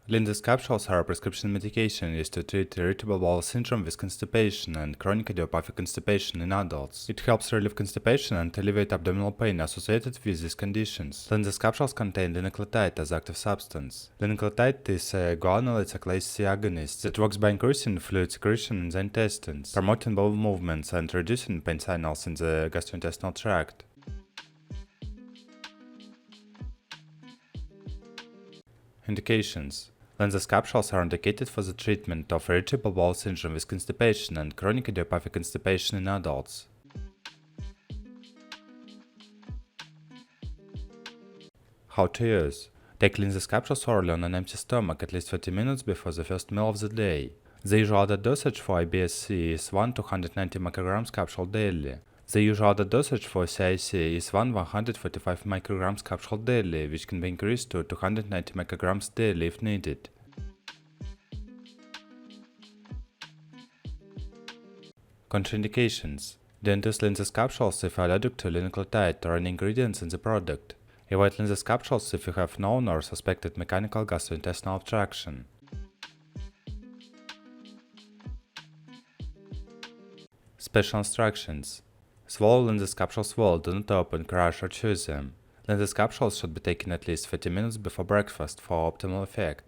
Linzess capsules are a prescription medication used to treat irritable bowel syndrome with constipation and chronic idiopathic constipation in adults. It helps relieve constipation and alleviate abdominal pain associated with these conditions. Linzess capsules contain linaclotide as active substance. Linaclotide is a guanylate cyclase C agonist that works by increasing fluid secretion in the intestines, promoting bowel movements and reducing pain signals in the gastrointestinal tract. Indications. Linzess capsules are indicated for the treatment of irritable bowel syndrome with constipation and chronic idiopathic constipation in adults. How to use. Take Linzess capsules orally on an empty stomach at least 30 minutes before the first meal of the day. The usual added dosage for IBS-C is 1 to 190 micrograms capsule daily. The usual added dosage for CIC is 145 micrograms capsule daily, which can be increased to 290 micrograms daily if needed. Contraindications. Don't use Linzess capsules if you are allergic to linaclotide or any ingredients in the product. Avoid Linzess capsules if you have known or suspected mechanical gastrointestinal obstruction. Special instructions. Swallow Linzess capsules well, do not open, crush or chew them. Linzess capsules should be taken at least 30 minutes before breakfast for optimal effect.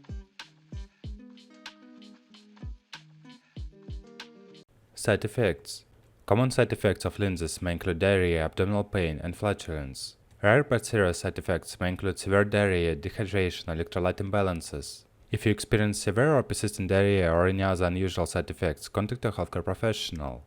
Side effects. Common side effects of Linzess may include diarrhea, abdominal pain, and flatulence. Rare but serious side effects may include severe diarrhea, dehydration, electrolyte imbalances. If you experience severe or persistent diarrhea or any other unusual side effects, contact a healthcare professional.